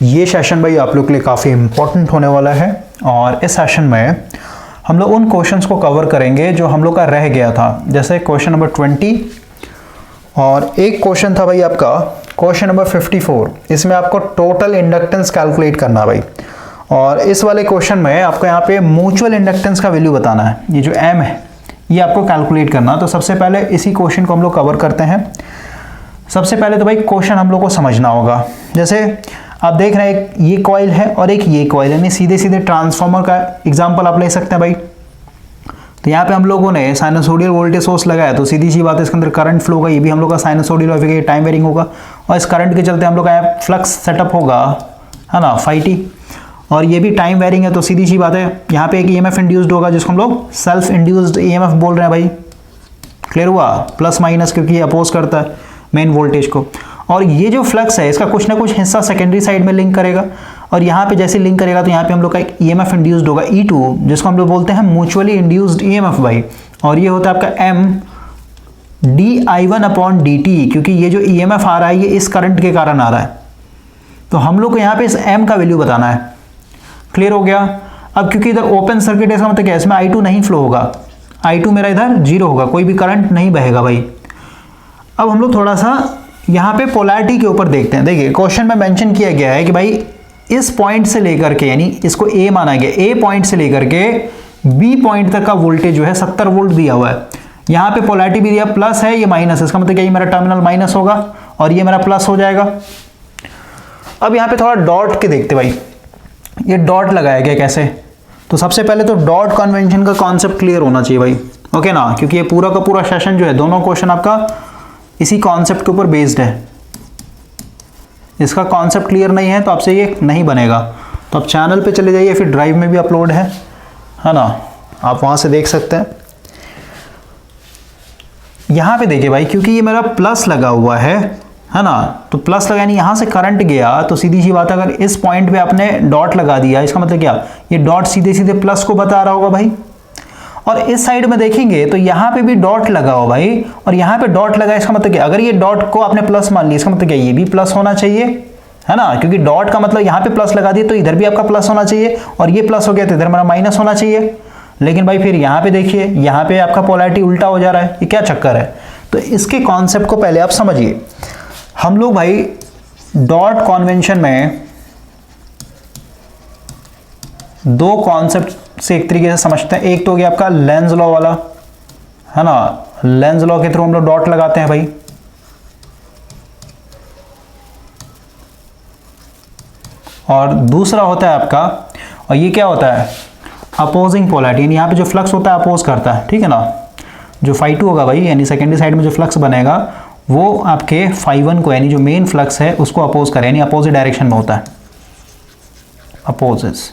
ये सेशन भाई आप लोग के लिए काफ़ी इम्पोर्टेंट होने वाला है और इस सेशन में हम लोग उन क्वेश्चंस को कवर करेंगे जो हम लोग का रह गया था। जैसे क्वेश्चन नंबर 20 और एक क्वेश्चन था भाई आपका क्वेश्चन नंबर 54। इसमें आपको टोटल इंडक्टेंस कैलकुलेट करना है भाई। और इस वाले क्वेश्चन में आपको यहाँ पे म्यूचुअल इंडक्टेंस का वैल्यू बताना है। ये जो m है ये आपको कैलकुलेट करना। तो सबसे पहले इसी क्वेश्चन को हम लोग कवर करते हैं। सबसे पहले तो भाई क्वेश्चन हम लोग को समझना होगा। जैसे आप देख रहे हैं एक ये कॉइल है और एक ये कॉइल है, यानी सीधे सीधे ट्रांसफार्मर का एग्जांपल आप ले सकते हैं भाई। तो यहाँ पे हम लोगों ने साइनसोडियल वोल्टेज सोर्स लगाया तो सीधी सी बात है इसके अंदर करंट फ्लो होगा। ये भी हम लोग का साइनसोडियल होगा, टाइम वेरिंग होगा और इस करंट के चलते हम लोग का फ्लक्स सेटअप होगा, है ना, φt। और ये भी टाइम वेरिंग है तो सीधी सी बात है यहाँ पे एक ईएमएफ इंड्यूस्ड होगा जिसको हम लोग सेल्फ इंड्यूस्ड ईएमएफ बोल रहे हैं भाई। क्लियर हुआ? प्लस माइनस, क्योंकि ये अपोज करता है मेन वोल्टेज को। और ये जो फ्लक्स है इसका कुछ ना कुछ हिस्सा सेकेंडरी साइड में लिंक करेगा और यहाँ पे जैसे लिंक करेगा तो यहाँ पे हम लोग का एक ईएमएफ इंड्यूस्ड होगा E2, जिसको हम लोग बोलते हैं म्यूचुअली इंड्यूस्ड ईएमएफ भाई। और ये होता है आपका m di1/dt, क्योंकि ये जो ईएमएफ आ रहा है ये इस करंट के कारण आ रहा है। तो हम लोग को यहाँ पे इस m का वैल्यू बताना है। क्लियर हो गया? अब क्योंकि इधर ओपन सर्किट है इसका मतलब क्या है, इसमें I2 नहीं फ्लो होगा, I2 मेरा इधर 0 होगा, कोई भी करंट नहीं बहेगा भाई। अब हम लोग थोड़ा सा यहाँ पे पोलैरिटी के ऊपर देखते हैं। देखिए क्वेश्चन में मेंशन किया गया है कि भाई इस पॉइंट से लेकर के, यानी इसको A माना गया, A पॉइंट से लेकर के B पॉइंट तक का वोल्टेज जो है 70 वोल्ट दिया हुआ है। यहाँ पे पोलैरिटी भी दिया, प्लस है, ये माइनस है, इसका मतलब क्या, ये मेरा टर्मिनल माइनस होगा और ये मेरा प्लस हो जाएगा। अब यहाँ पे थोड़ा डॉट के देखते भाई, ये डॉट लगाया गया कैसे। तो सबसे पहले तो डॉट कन्वेंशन का कॉन्सेप्ट क्लियर होना चाहिए भाई, ओके ना, क्योंकि ये पूरा का पूरा सेशन जो है दोनों क्वेश्चन आपका इसी कॉन्सेप्ट के ऊपर बेस्ड है। इसका कॉन्सेप्ट क्लियर नहीं है तो आपसे ये नहीं बनेगा। तो आप चैनल पे चले जाइए, फिर ड्राइव में भी अपलोड है ना, आप वहां से देख सकते हैं। यहां पे देखिए भाई, क्योंकि ये मेरा प्लस लगा हुआ है ना, तो प्लस लगा यानी यहां से करंट गया तो सीधी सी बात है अगर इस पॉइंट पे आपने डॉट लगा दिया, इसका मतलब क्या, ये डॉट सीधे सीधे प्लस को बता रहा होगा भाई। और इस साइड में देखेंगे तो यहाँ पे भी डॉट लगा हो भाई, और यहाँ पे डॉट लगा, इसका मतलब क्या, अगर ये डॉट को आपने प्लस मान लिया इसका मतलब क्या, ये भी प्लस होना चाहिए, है ना, क्योंकि डॉट का मतलब यहाँ पे प्लस लगा दिए तो इधर भी आपका प्लस होना चाहिए, और ये प्लस हो गया तो इधर मेरा माइनस होना चाहिए। लेकिन भाई फिर यहाँ पे देखिए, यहाँ पे आपका पोलैरिटी उल्टा हो जा रहा है, ये क्या चक्कर है। तो इसके कॉन्सेप्ट को पहले आप समझिए। हम लोग भाई डॉट कॉन्वेंशन में दो कॉन्सेप्ट से एक तरीके से समझते हैं। एक तो हो गया आपका लेंज लॉ वाला, है ना, लेंज लॉ के थ्रू हम लोग डॉट लगाते हैं भाई। और दूसरा होता है आपका, और ये क्या होता है, अपोजिंग पोलैरिटी, यानी यहाँ पे जो फ्लक्स होता है अपोज करता है, ठीक है ना। जो φ2 होगा भाई, यानी सेकेंडरी साइड में जो फ्लक्स बनेगा वो आपके φ1 को, यानी जो मेन फ्लक्स है उसको अपोज करे, यानी अपोजिट डायरेक्शन में होता है, अपोजेस।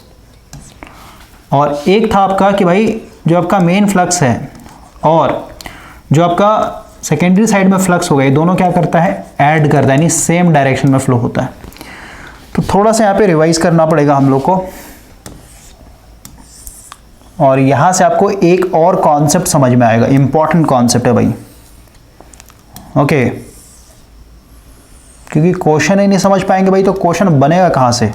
और एक था आपका कि भाई जो आपका मेन फ्लक्स है और जो आपका सेकेंडरी साइड में फ्लक्स होगा, ये दोनों क्या करता है, ऐड करता है, यानी सेम डायरेक्शन में फ्लो होता है। तो थोड़ा सा यहाँ पे रिवाइज करना पड़ेगा हम लोग को, और यहाँ से आपको एक और कॉन्सेप्ट समझ में आएगा, इंपॉर्टेंट कॉन्सेप्ट है भाई, ओके। क्योंकि क्वेश्चन ही नहीं समझ पाएंगे भाई तो क्वेश्चन बनेगा कहाँ से।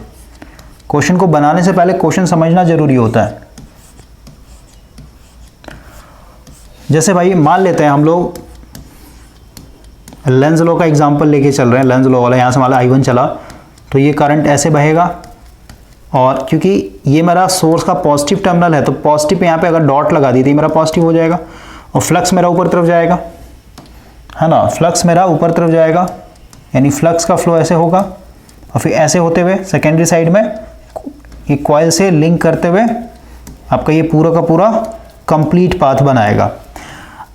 क्वेश्चन को बनाने से पहले क्वेश्चन समझना जरूरी होता है। जैसे भाई मान लेते हैं हम लोग लेंज लॉ का एग्जांपल लेके चल रहे हैं, लेंज लॉ वाला, यहाँ से मान लो I1 चला तो ये करंट ऐसे बहेगा, और क्योंकि ये मेरा सोर्स का पॉजिटिव टर्मिनल है तो पॉजिटिव पे यहाँ पे अगर डॉट लगा दी तो मेरा पॉजिटिव हो जाएगा, और फ्लक्स मेरा ऊपर तरफ जाएगा, है ना, फ्लक्स मेरा ऊपर तरफ जाएगा, यानी फ्लक्स का फ्लो ऐसे होगा, और फिर ऐसे होते हुए सेकेंडरी साइड में ये कॉइल से लिंक करते हुए आपका ये पूरा का पूरा कंप्लीट पाथ बनाएगा।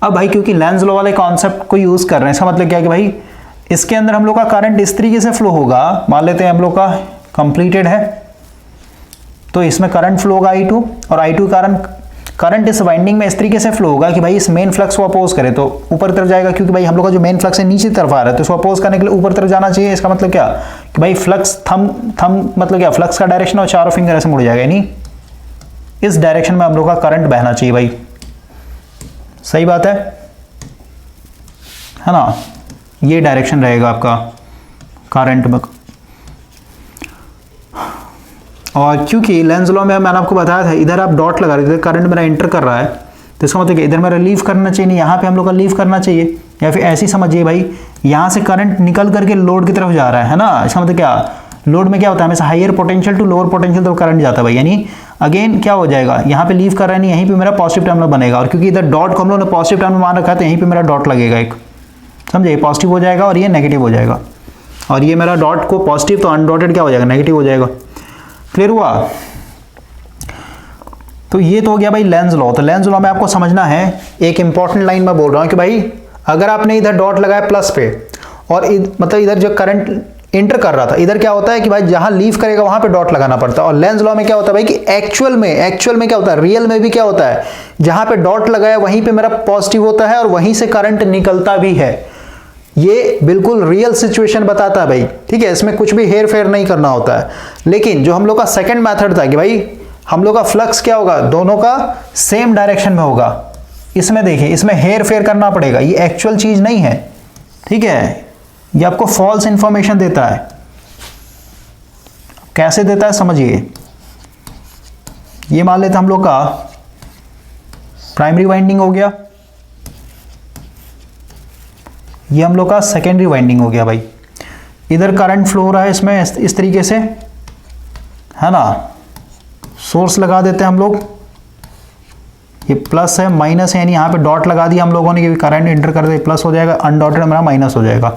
अब भाई क्योंकि लेंज लॉ वाले कॉन्सेप्ट को यूज कर रहे हैं, इसका मतलब क्या है कि भाई इसके अंदर हम लोग का करंट इस तरीके से फ्लो होगा, मान लेते हैं हम लोग का कंप्लीटेड है तो इसमें करंट फ्लो होगा I2, और I2 कारण करंट इस वाइंडिंग में इस तरीके से फ्लो होगा कि भाई इस मेन फ्लक्स को अपोज करे तो ऊपर तरफ जाएगा, क्योंकि भाई हम लोग का जो मेन फ्लक्स है नीचे तरफ आ रहा है तो इसको अपोज करने के लिए ऊपर तरफ जाना चाहिए। इसका मतलब क्या कि भाई फ्लक्स थम मतलब क्या, फ्लक्स का डायरेक्शन और चारों फिंगर ऐसे मुड़ जाएगा, यानी इस डायरेक्शन में हम लोग का करंट बहना चाहिए भाई। सही बात है ना, ये डायरेक्शन रहेगा आपका करंट में। और क्योंकि लेंस लॉ में मैंने आपको बताया था इधर आप डॉट लगा रहे थे, करंट मेरा एंटर कर रहा है, तो इसका मतलब इधर मेरा लीव करना चाहिए, नहीं यहाँ पे हम लोग का लीव करना चाहिए। या फिर ऐसी समझिए भाई, यहाँ से करंट निकल करके लोड की तरफ जा रहा है ना, इसका मतलब क्या, लोड में क्या होता है हमेशा higher potential to lower potential तो करंट जाता है भाई, यानी अगेन क्या हो जाएगा, यहाँ पे लीव कर रहा है नहीं, यहीं पे मेरा पॉजिटिव टर्मिनल बनेगा, और क्योंकि इधर डॉट को हम लोग ने पॉजिटिव टर्मिनल मान रखा है तो यहीं पे मेरा डॉट लगेगा एक, समझे, पॉजिटिव हो जाएगा और ये नेगेटिव हो जाएगा, और ये मेरा डॉट को पॉजिटिव तो अनडॉटेड क्या हो जाएगा, नेगेटिव हो जाएगा। क्लियर हुआ? तो ये तो हो गया भाई लेंस लॉ। तो लेंस लॉ में आपको समझना है, एक इंपॉर्टेंट लाइन मैं बोल रहा हूँ कि भाई अगर आपने इधर डॉट लगाया प्लस पे और मतलब इधर जो करंट इंटर कर रहा था, इधर क्या होता है कि भाई जहां लीव करेगा वहां पे डॉट लगाना पड़ता है। और लेंस लॉ में क्या होता है भाई कि एक्चुअल में क्या होता है, रियल में भी क्या होता है, जहां पे डॉट लगाया वहीं पे मेरा पॉजिटिव होता है और वहीं से करंट निकलता भी है। ये बिल्कुल रियल सिचुएशन बताता है भाई, ठीक है, इसमें कुछ भी हेर फेर नहीं करना होता है। लेकिन जो हम लोग का सेकंड मेथड था कि भाई हम लोग का फ्लक्स क्या होगा, दोनों का सेम डायरेक्शन में होगा, इसमें देखिए इसमें हेर फेर करना पड़ेगा, ये एक्चुअल चीज नहीं है, ठीक है, ये आपको फॉल्स इंफॉर्मेशन देता है। कैसे देता है समझिए, ये मान लेते हम लोग का प्राइमरी वाइंडिंग हो गया, ये हम लोग का सेकेंडरी वाइंडिंग हो गया भाई, इधर करंट फ्लो हो रहा है इसमें इस तरीके से, है ना, सोर्स लगा देते हैं हम लोग, ये प्लस है माइनस है, यानी यहाँ पे डॉट लगा दिया हम लोगों ने कि करंट इंटर कर दे, प्लस हो जाएगा, अनडॉटेड मेरा माइनस हो जाएगा।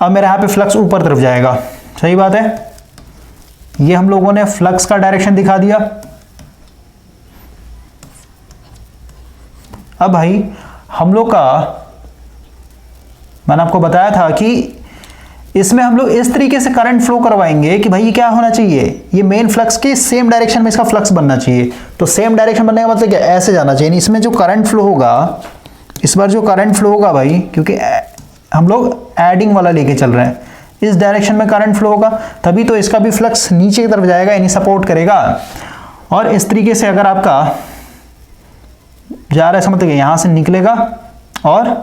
अब मेरे यहाँ पे फ्लक्स ऊपर तरफ जाएगा, सही बात है, ये हम लोगों ने फ्लक्स का डायरेक्शन दिखा दिया। अब भाई हम लोग का, मैंने आपको बताया था कि इसमें हम लोग इस तरीके से करंट फ्लो करवाएंगे कि भाई ये क्या होना चाहिए, ये मेन फ्लक्स के सेम डायरेक्शन में इसका फ्लक्स बनना चाहिए। तो सेम डायरेक्शन बनने का मतलब क्या, ऐसे जाना चाहिए, इसमें जो करंट फ्लो होगा, इस बार जो करंट फ्लो होगा भाई, क्योंकि हम लोग एडिंग वाला लेके चल रहे हैं, इस डायरेक्शन में करंट फ्लो होगा, तभी तो इसका भी फ्लक्स नीचे की तरफ जाएगा, यानी सपोर्ट करेगा। और इस तरीके से अगर आपका जा रहा है, समझते हैं यहां से निकलेगा और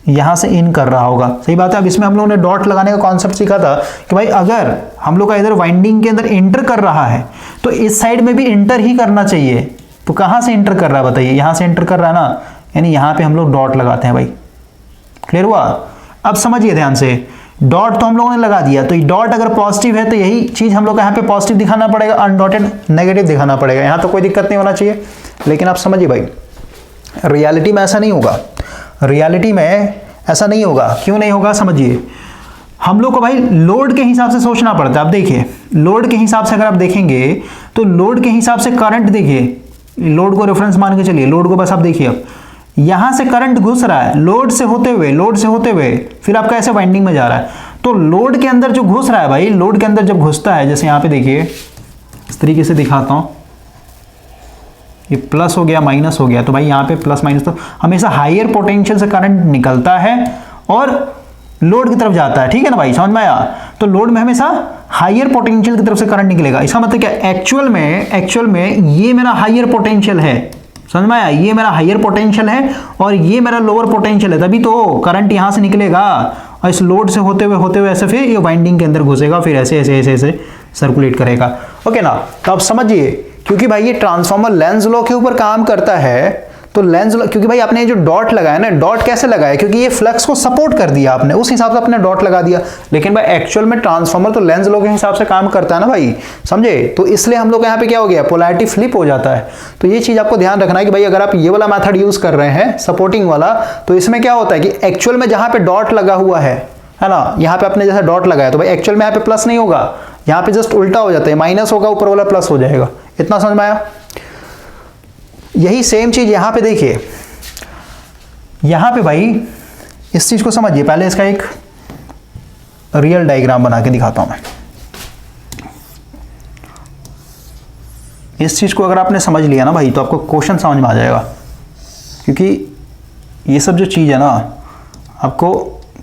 यहां से इन कर रहा होगा, सही बात है। अब इसमें हम लोगों ने डॉट लगाने का कॉन्सेप्ट सीखा था कि भाई अगर हम लोग का इधर वाइंडिंग के अंदर इंटर कर रहा है तो इस साइड में भी इंटर ही करना चाहिए। तो कहां से इंटर कर रहा है बताइए, यहां से इंटर कर रहा है ना, यानी यहां पे हम लोग डॉट लगाते हैं भाई। क्लियर हुआ? अब समझिए ध्यान से, डॉट तो हम लोगों ने लगा दिया, तो डॉट अगर पॉजिटिव है तो यही चीज हम लोग को यहाँ पे पॉजिटिव दिखाना पड़ेगा, अनडॉटेड नेगेटिव दिखाना पड़ेगा। यहाँ तो कोई दिक्कत नहीं होना चाहिए, लेकिन आप समझिए भाई रियलिटी में ऐसा नहीं होगा, रियलिटी में ऐसा नहीं होगा। क्यों नहीं होगा समझिए, हम लोग को भाई लोड के हिसाब से सोचना पड़ता है। अब देखिए लोड के हिसाब से अगर आप देखेंगे तो लोड के हिसाब से करंट, देखिए लोड को रेफरेंस मान के चलिए, लोड को बस आप देखिए, अब यहां से करंट घुस रहा है लोड से होते हुए फिर आपका ऐसे वाइंडिंग में जा रहा है। तो लोड के अंदर जो घुस रहा है भाई, लोड के अंदर जब घुसता है, जैसे यहां पे देखिए इस तरीके से दिखाता हूं, ये प्लस हो गया माइनस हो गया, तो भाई यहाँ पे प्लस माइनस, तो हमेशा हायर पोटेंशियल से करंट निकलता है और लोड की तरफ जाता है, ठीक है ना भाई, समझ में आया। तो लोड में हमेशा हायर पोटेंशियल की तरफ से करंट निकलेगा। इसका मतलब क्या, एक्चुअल में ये मेरा हायर पोटेंशियल है, समझ में आया, ये मेरा हायर पोटेंशियल है और ये मेरा लोअर पोटेंशियल है, तभी तो करंट यहां से निकलेगा और इस लोड से होते हुए ऐसे फिर ये वाइंडिंग के अंदर घुसेगा, फिर ऐसे सर्कुलेट करेगा। ओके ना, तो आप समझिए, क्योंकि भाई ये ट्रांसफार्मर लेंस लॉ के ऊपर काम करता है, तो लेंस लॉ, क्योंकि भाई आपने जो डॉट लगाया ना, डॉट कैसे लगाया, क्योंकि ये फ्लक्स को सपोर्ट कर दिया आपने, उस हिसाब से आपने डॉट लगा दिया। लेकिन भाई एक्चुअल में ट्रांसफार्मर तो लेंस लॉ के हिसाब से काम करता है ना भाई, समझे। तो इसलिए हम लोग यहाँ पे क्या हो गया, पोलैरिटी फ्लिप हो जाता है। तो ये चीज आपको ध्यान रखना है कि भाई अगर आप ये वाला मेथड यूज कर रहे हैं सपोर्टिंग वाला, तो इसमें क्या होता है कि एक्चुअल में जहां पे डॉट लगा हुआ है ना, यहाँ पे आपने जैसे डॉट लगाया, तो भाई एक्चुअल में यहाँ पे प्लस नहीं होगा, यहाँ पे जस्ट उल्टा हो जाता है, माइनस होगा, ऊपर वाला प्लस हो जाएगा। इतना समझ में आया? यही सेम चीज यहां पे देखिए, यहां पे भाई इस चीज को समझिए, पहले इसका एक रियल डायग्राम बना के दिखाता हूं मैं। इस चीज को अगर आपने समझ लिया ना भाई, तो आपको क्वेश्चन समझ में आ जाएगा, क्योंकि ये सब जो चीज है ना आपको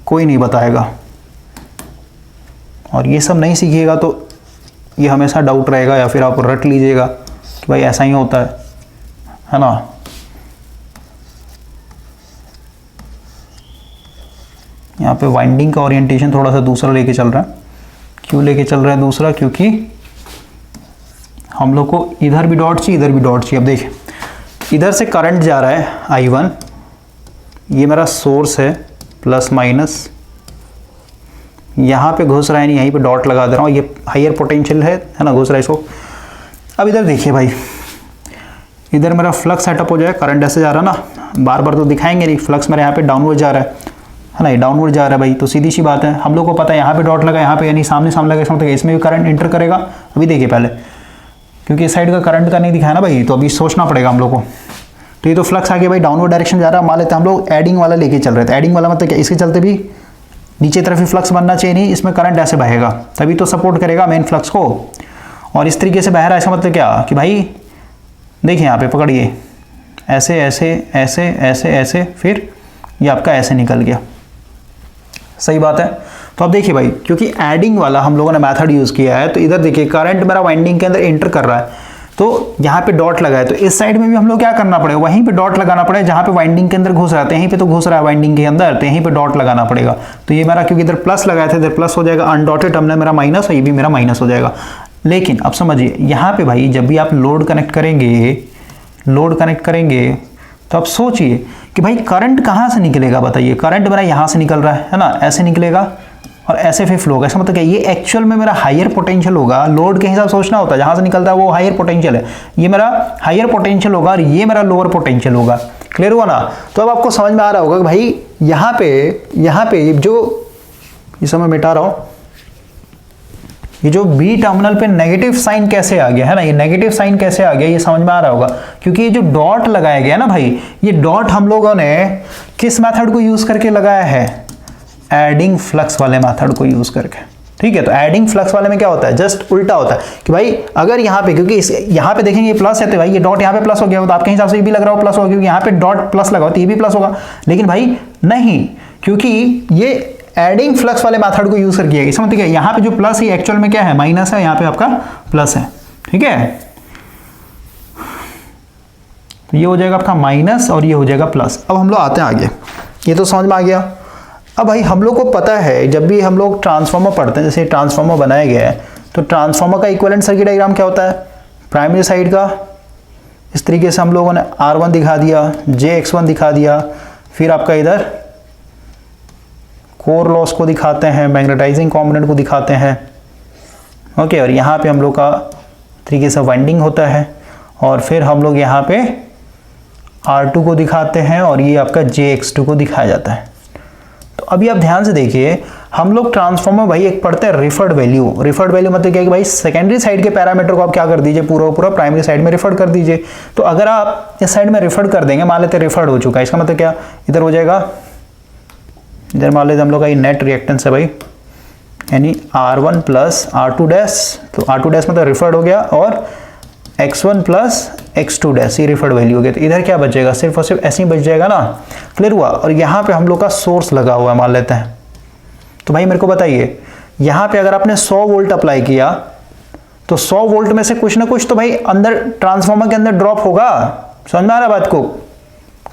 कोई नहीं बताएगा, और ये सब नहीं सीखिएगा तो ये हमेशा डाउट रहेगा, या फिर आप रट लीजिएगा कि भाई ऐसा ही होता है ना। यहाँ पे वाइंडिंग का ओरिएंटेशन थोड़ा सा दूसरा लेके चल रहा है। क्यों लेके चल रहा है दूसरा, क्योंकि हम लोग को इधर भी डॉट चाहिए, इधर भी डॉट चाहिए। अब देखिए इधर से करंट जा रहा है I1, ये मेरा सोर्स है प्लस माइनस, यहाँ पे घुस रहा है नहीं, यहीं पे डॉट लगा दे रहा हूँ, ये हायर पोटेंशियल है ना, घुस रहा है इसको। अब इधर देखिए भाई, इधर मेरा फ्लक्स सेटअप हो जाए, करंट ऐसे जा रहा है ना, बार बार तो दिखाएंगे नहीं, फ्लक्स मेरे यहाँ पे डाउनवर्ड जा रहा है ना, ये डाउनवर्ड जा रहा है भाई, तो सीधी सी बात है, हम लोग को पता है यहाँ पे डॉट लगा, यहाँ पे यानी सामने सामने लगा, इसका मतलब इसमें भी करंट इंटर करेगा। अभी देखिए पहले, क्योंकि इस साइड का करंट का नहीं दिखाया ना भाई, तो अभी सोचना पड़ेगा हम लोग को। तो ये तो फ्लक्स आगे भाई डाउनवर्ड डायरेक्शन जा रहा है, मान लेते हैं हम लोग एडिंग वाला लेके चल रहे थे। एडिंग वाला मतलब क्या, इसके चलते भी नीचे तरफ ही फ्लक्स बनना चाहिए, नहीं इसमें करंट ऐसे बहेगा, तभी तो सपोर्ट करेगा मेन फ्लक्स को। और इस तरीके से बह रहा है, इसका मतलब क्या कि भाई देखिए यहाँ पे पकड़िए, ऐसे ऐसे ऐसे ऐसे ऐसे, फिर ये आपका ऐसे निकल गया। सही बात है। तो अब देखिए भाई, क्योंकि एडिंग वाला हम लोगों ने मेथड यूज़ किया है, तो इधर देखिए करंट मेरा वाइंडिंग के अंदर एंटर कर रहा है, तो यहाँ पे डॉट लगा है, तो इस साइड में भी हम लोग क्या करना पड़ेगा, वहीं पे डॉट लगाना पड़ेगा जहाँ पे वाइंडिंग के अंदर घुस रहा है, यहीं पे तो घुस रहा है वाइंडिंग के अंदर, तो यहीं पे डॉट लगाना पड़ेगा। तो ये मेरा क्योंकि इधर प्लस लगाया था, इधर प्लस हो जाएगा, अनडॉटेड टर्मिनल मेरा माइनस, और ये भी मेरा माइनस हो जाएगा। लेकिन अब समझिए यहाँ पे भाई, जब भी आप लोड कनेक्ट करेंगे, तो आप सोचिए कि भाई करंट कहाँ से निकलेगा, बताइए। करंट मेरा यहाँ से निकल रहा है ना, ऐसे निकलेगा और ऐसे फिर फ्लो होगा। इसका मतलब क्या, ये एक्चुअल में मेरा हायर पोटेंशियल होगा, लोड के हिसाब सोचना होता है, जहाँ से निकलता है वो हायर पोटेंशियल है, ये मेरा हायर पोटेंशियल होगा और ये मेरा लोअर पोटेंशियल होगा। क्लियर हुआ ना। तो अब आपको समझ में आ रहा होगा कि भाई यहाँ पे जो ये समय मिटा रहा हूँ, ये जो बी टर्मिनल पे नेगेटिव साइन कैसे आ गया है ना, ये नेगेटिव साइन कैसे आ गया, ये समझ में आ रहा होगा। क्योंकि ये जो डॉट लगाया गया ना भाई, ये डॉट हम लोगों ने किस मेथड को यूज करके लगाया है, एडिंग फ्लक्स वाले मेथड को यूज करके। ठीक है, तो एडिंग फ्लक्स वाले में क्या होता है, जस्ट उल्टा होता है कि भाई अगर यहाँ पे, क्योंकि यहाँ पे देखेंगे ये प्लस है, तो भाई ये डॉट यहाँ पे प्लस हो गया, तो आपके हिसाब से ये भी लग रहा हो प्लस होगा, क्योंकि यहाँ पे डॉट प्लस लगा हो तो ये भी प्लस होगा। लेकिन भाई नहीं, क्योंकि ये एडिंग फ्लक्स वाले मेथड को यूज करके, इसका मतलब क्या, यहाँ पे जो प्लस है एक्चुअल में क्या है, माइनस है, यहाँ पे आपका प्लस है। ठीक है, तो ये हो जाएगा आपका माइनस और ये हो जाएगा प्लस। अब हम लोग आते हैं आगे, ये तो समझ में आ गया। अब भाई हम लोग को पता है, जब भी हम लोग ट्रांसफार्मर पढ़ते हैं, जैसे ट्रांसफार्मर बनाया गया है, तो ट्रांसफार्मर का इक्विवेलेंट सर्किट डायग्राम क्या होता है, प्राइमरी साइड का इस तरीके से हम लोगों ने R1 दिखा दिया, JX1 दिखा दिया, फिर आपका इधर कोर लॉस को दिखाते हैं, मैग्नेटाइजिंग कंपोनेंट को दिखाते हैं। ओके, और यहाँ पे हम लोग का तरीके से वाइंडिंग होता है, और फिर हम लोग यहाँ पे R2 को दिखाते हैं, और ये आपका JX2 को दिखाया जाता है। तो अभी आप ध्यान से देखिए, हम लोग ट्रांसफार्मर भाई एक पढ़ते हैं रिफर्ड वैल्यू। रिफर्ड वैल्यू मतलब क्या है कि भाई सेकेंडरी साइड के पैरामीटर को आप क्या कर दीजिए, पूरा पूरा प्राइमरी साइड में रिफर्ड कर दीजिए। तो अगर आप इस साइड में रिफर्ड कर देंगे, मान लेते हैं रिफर्ड हो चुका है, इसका मतलब क्या, इधर हो जाएगा, इधर मान लेते हम लोग का ये नेट रिएक्टेंस है भाई, यानी R1 प्लस R2 डैश, तो R2 डैश मतलब रिफर्ड हो गया, और X1 प्लस X2 डैश, ये रिफर्ड वैल्यू हो गया। तो इधर क्या बचेगा, सिर्फ और सिर्फ ऐसे ही बच जाएगा ना। क्लियर हुआ। और यहाँ पे हम लोग का सोर्स लगा हुआ है मान लेते हैं, तो भाई मेरे को बताइए, यहाँ पे अगर आपने 100 वोल्ट अप्लाई किया, तो 100 वोल्ट में से कुछ ना कुछ तो भाई अंदर ट्रांसफार्मर के अंदर ड्रॉप होगा। समझ में आ रहा है बात को,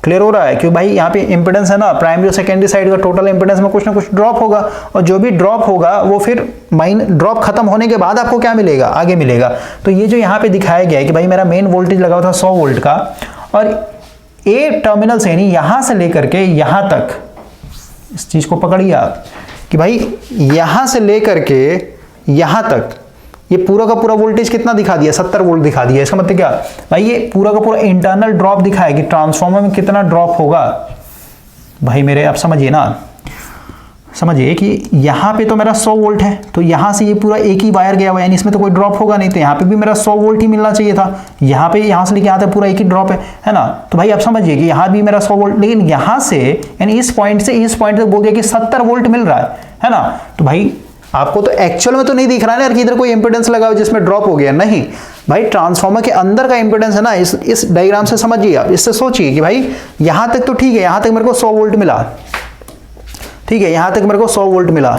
क्लियर हो रहा है। क्योंकि भाई यहाँ पे इंपेडेंस है ना, प्राइमरी और सेकेंडरी साइड का टोटल इंपेडेंस में कुछ ना कुछ ड्रॉप होगा, और जो भी ड्रॉप होगा वो फिर ड्रॉप खत्म होने के बाद आपको क्या मिलेगा, आगे मिलेगा। तो ये जो यहाँ पे दिखाया गया है कि भाई मेरा मेन वोल्टेज लगा हुआ था 100 वोल्ट का, और ए टर्मिनल से, यानी यहाँ से लेकर के यहाँ तक, इस चीज को पकड़िए आप कि भाई यहाँ से लेकर के यहाँ तक ये पूरा का पूरा वोल्टेज कितना दिखा दिया, 70 वोल्ट दिखा दिया। इसका मतलब क्या भाई, ये पूरा का पूरा इंटरनल ड्रॉप दिखाया कि ट्रांसफार्मर में कितना ड्रॉप होगा। भाई मेरे आप समझिए ना, समझिए कि यहाँ पे तो मेरा 100 वोल्ट है, तो यहाँ से ये पूरा एक ही वायर गया हुआ है, यानी इसमें तो कोई ड्रॉप होगा नहीं, तो यहाँ पे भी मेरा 100 वोल्ट ही मिलना चाहिए था। यहाँ पे यहाँ से लेके यहाँ तक पूरा एक ही ड्रॉप है ना। तो भाई आप समझिए कि यहाँ भी मेरा 100 वोल्ट, लेकिन यहाँ से यानी इस पॉइंट से इस पॉइंट तक बोल दिया कि 70 वोल्ट मिल रहा है ना। तो भाई आपको तो एक्चुअल में तो नहीं दिख रहा है ना कि इधर कोई इंपेडेंस लगा हो जिसमें ड्रॉप हो गया, नहीं भाई, ट्रांसफार्मर के अंदर का इंपेडेंस है ना। इस डायग्राम से समझिए आप, इससे सोचिए कि भाई यहाँ तक तो ठीक है, यहाँ तक मेरे को 100 वोल्ट मिला, ठीक है, यहाँ तक मेरे को 100 वोल्ट मिला,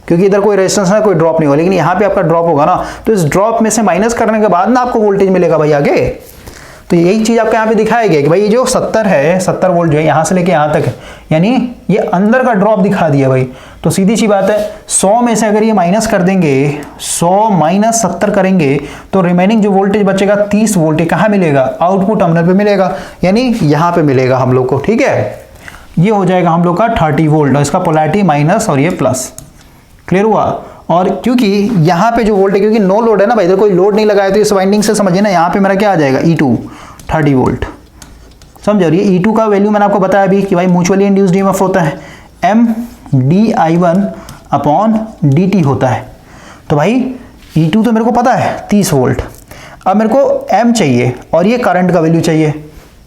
क्योंकि इधर कोई रेजिस्टेंस है, कोई ड्रॉप नहीं हुआ। लेकिन यहाँ पे आपका ड्रॉप होगा ना, तो इस ड्रॉप में से माइनस करने के बाद ना आपको वोल्टेज मिलेगा भाई आगे। तो यही चीज़ आपको यहाँ पे दिखाया गया कि भाई ये जो 70 है, 70 वोल्ट जो है यहाँ से लेके यहाँ तक है, यानी ये अंदर का ड्रॉप दिखा दिया भाई। तो सीधी सी बात है 100 में से अगर ये माइनस कर देंगे, 100 माइनस 70 करेंगे तो रिमेनिंग जो वोल्टेज बचेगा 30 वोल्ट, कहाँ मिलेगा? आउटपुट टर्मिनल पे मिलेगा, यानी यहाँ पे मिलेगा हम लोग को। ठीक है, ये हो जाएगा हम लोग का 30 वोल्ट और इसका पोलैरिटी माइनस और ये प्लस। क्लियर हुआ? और क्योंकि यहाँ पे जो वोल्ट है, क्योंकि नो लोड है ना भाई, इधर कोई लोड नहीं लगाया, तो इस वाइंडिंग से समझिए ना, यहाँ पे मेरा क्या आ जाएगा E2 30 वोल्ट। समझ रही है? E2 का वैल्यू मैंने आपको बताया अभी कि भाई म्यूचुअली इंड्यूस्ड ईएमएफ होता है MdI1/dt होता है। तो भाई E2 तो मेरे को पता है 30 वोल्ट, अब मेरे को M चाहिए और ये करंट का वैल्यू चाहिए,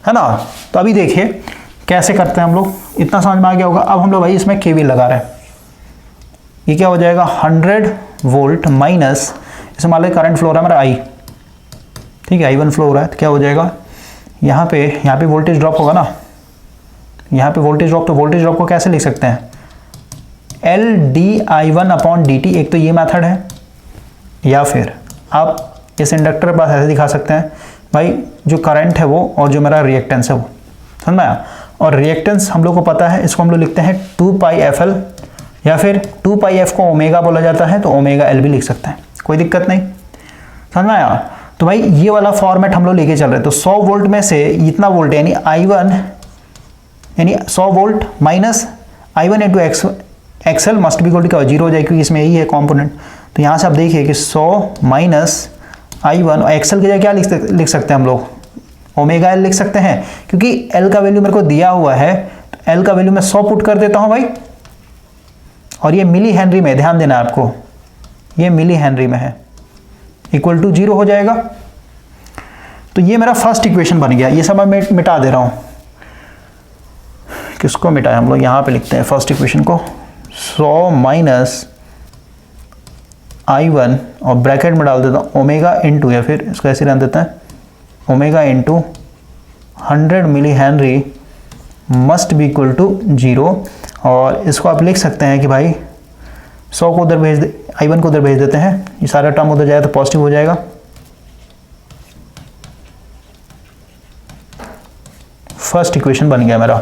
है ना। तो अभी देखिए कैसे करते हैं हम लोग, इतना समझ में आ गया होगा। अब हम लोग भाई इसमें KVL लगा रहे हैं, ये क्या हो जाएगा 100 वोल्ट माइनस, इसमें मान लो करंट फ्लो हो रहा है मेरा I, ठीक है, I1 फ्लो हो रहा है, तो क्या हो जाएगा यहाँ पे वोल्टेज ड्रॉप होगा ना, यहाँ पे वोल्टेज ड्रॉप, तो वोल्टेज ड्रॉप को कैसे लिख सकते हैं? LdI1/dt, एक तो ये मेथड है, या फिर आप इस इंडक्टर के पास ऐसे दिखा सकते हैं भाई, जो करंट है वो और जो मेरा रिएक्टेंस है वो, समझ में आया? और रिएक्टेंस हम लोग को पता है, इसको हम लोग लिखते हैं 2πfL, या फिर 2πf को ओमेगा बोला जाता है तो ओमेगा एल भी लिख सकते हैं, कोई दिक्कत नहीं। समझ में आया? तो भाई ये वाला फॉर्मेट हम लोग लेके चल रहे हैं। तो 100 वोल्ट में से इतना वोल्ट यानी I1 यानी 100 volt minus I1 into XL must be equal to 0 हो जाए, क्योंकि इसमें यही है कॉम्पोनेंट। तो यहाँ से आप देखिए कि 100 माइनस I1 और XL की जगह क्या लिख सकते हैं हम लोग? ओमेगा एल लिख सकते हैं, क्योंकि L का वैल्यू मेरे को दिया हुआ है, तो L का वैल्यू मैं 100 पुट कर देता हूँ भाई, और ये मिली हेनरी में, ध्यान देना आपको, ये मिली हेनरी में है, इक्वल टू 0 हो जाएगा। तो ये मेरा फर्स्ट इक्वेशन बन गया। ये सब मैं मिटा दे रहा हूं, किसको मिटाए हम लोग, यहां पे लिखते हैं फर्स्ट इक्वेशन को, 100 माइनस I1 और ब्रैकेट में डाल देता हूं ओमेगा इंटू, या फिर इसको ऐसे रन देते हैं omega into 100 millihenry must be equal to 0। और इसको आप लिख सकते हैं कि भाई 100 को उधर भेज दे, I1 को उधर भेज देते हैं, ये सारा टर्म उधर जाए तो पॉजिटिव हो जाएगा। फर्स्ट इक्वेशन बन गया मेरा।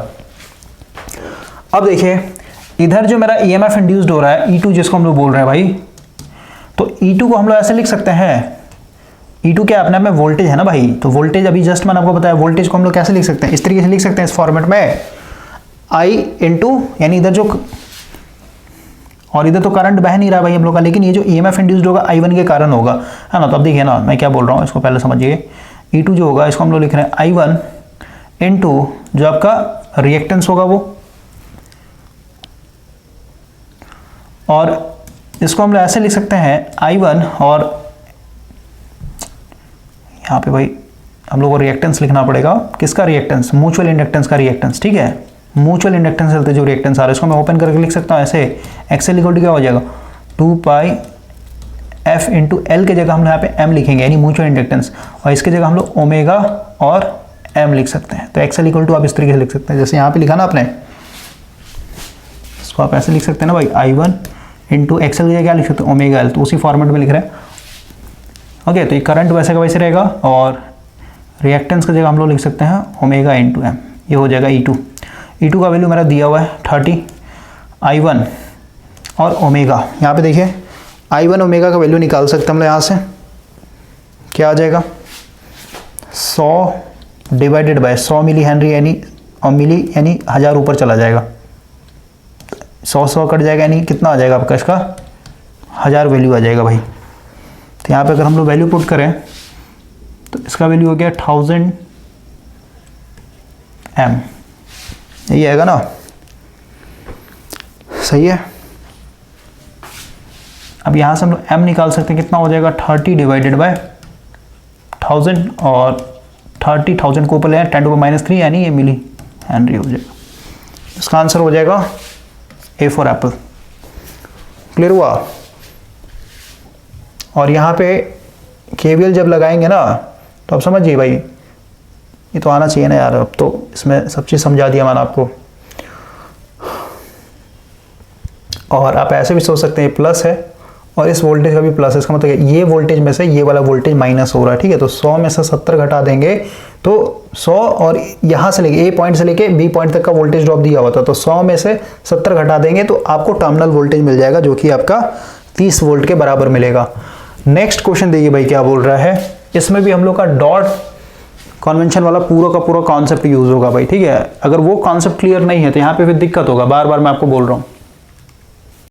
अब देखिए इधर जो मेरा EMF इंड्यूस्ड हो रहा है E2, जिसको हम लोग बोल रहे हैं भाई, तो E2 को हम लोग ऐसे लिख सकते हैं, E2 क्या अपने आप में वोल्टेज है ना भाई, तो वोल्टेज अभी जस्ट मैंने आपको बताया, वोल्टेज को हम लोग कैसे लिख सकते हैं? इस तरीके से लिख सकते हैं इस फॉर्मेट में, I इंटू, यानी इधर जो, और इधर तो करंट बह नहीं रहा भाई हम लोग का, लेकिन ये जो EMF इंड्यूस्ड होगा I1 के कारण होगा, है ना। तो अब देखिए ना मैं क्या बोल रहा हूँ, इसको पहले समझिए। E2 जो होगा इसको हम लोग लिख रहे हैं I1 इंटू जो आपका रिएक्टेंस होगा वो, और इसको हम लोग ऐसे लिख सकते हैं I1, और यहाँ पे भाई हम लोग को रिएक्टेंस लिखना पड़ेगा, किसका रिएक्टेंस? म्यूचुअल इंडक्टेंस का रिएक्टेंस, ठीक है। म्यूचुअल इंडक्टेंस चलते जो रिएक्टेंस आ रहा है, इसको मैं ओपन करके लिख सकता हूँ ऐसे, XL इक्वल टू क्या हो जाएगा 2πf इंटू एल के जगह हम यहाँ पे M लिखेंगे, यानी म्यूचुअल इंडक्टेंस, और इसके जगह हम लोग ओमेगा और M लिख सकते हैं। तो XL इक्वल टू आप इस तरीके से लिख सकते हैं, जैसे यहाँ पे लिखा ना आपने, इसको आप ऐसे लिख सकते हैं ना भाई, I1 इंटू XL की जगह क्या लिख सकते हैं? ओमेगा एल, तो उसी फॉर्मेट में लिख रहे हैं। ओके, तो ये करंट वैसे का वैसे रहेगा, और रिएक्टेंस की जगह हम लोग लिख सकते हैं ओमेगा इंटू M, ये हो जाएगा E2। E2 का वैल्यू मेरा दिया हुआ है 30, I1 और ओमेगा, यहाँ पे देखिए I1 ओमेगा का वैल्यू निकाल सकते हैं हम लोग यहाँ से, क्या आ जाएगा 100 डिवाइडेड बाय 100 मिली हेनरी, यानी और मिली यानी 1000 ऊपर चला जाएगा, 100 कट जाएगा, यानी कितना आ जाएगा आपका, इसका 1000 वैल्यू आ जाएगा भाई। तो यहाँ पे अगर हम लोग वैल्यू पुट करें तो इसका वैल्यू हो गया 1000 M, यही आएगा ना, सही है। अब यहाँ से हम लोग M निकाल सकते हैं, कितना हो जाएगा 30 डिवाइडेड बाय 1000, और 30,000 को ऊपर ले 10⁻³ यानी ये मिली हेनरी हो जाएगा। इसका आंसर हो जाएगा A फॉर एप्पल। क्लियर हुआ? और यहाँ पे KVL जब लगाएंगे ना तो आप समझिए भाई, ये तो आना चाहिए ना यार, अब तो इसमें सब चीज़ समझा दिया मैंने आपको। और आप ऐसे भी सोच सकते हैं प्लस है और इस वोल्टेज का भी प्लस है, इसका मतलब ये वोल्टेज में से ये वाला वोल्टेज माइनस हो रहा है, ठीक है। तो 100 में से 70 घटा देंगे तो 100, और यहाँ से लेके ए पॉइंट से लेके बी पॉइंट तक का वोल्टेज ड्रॉप दिया हुआ था, तो 100 में से 70 घटा देंगे तो आपको टर्मिनल वोल्टेज मिल जाएगा जो कि आपका 30 वोल्ट के बराबर मिलेगा। नेक्स्ट क्वेश्चन देखिए भाई क्या बोल रहा है, इसमें भी हम लोग का डॉट कन्वेंशन वाला पूरा का पूरा कॉन्सेप्ट यूज होगा भाई, ठीक है। अगर वो कॉन्सेप्ट क्लियर नहीं है तो यहाँ पे फिर दिक्कत होगा, बार बार मैं आपको बोल रहा हूँ।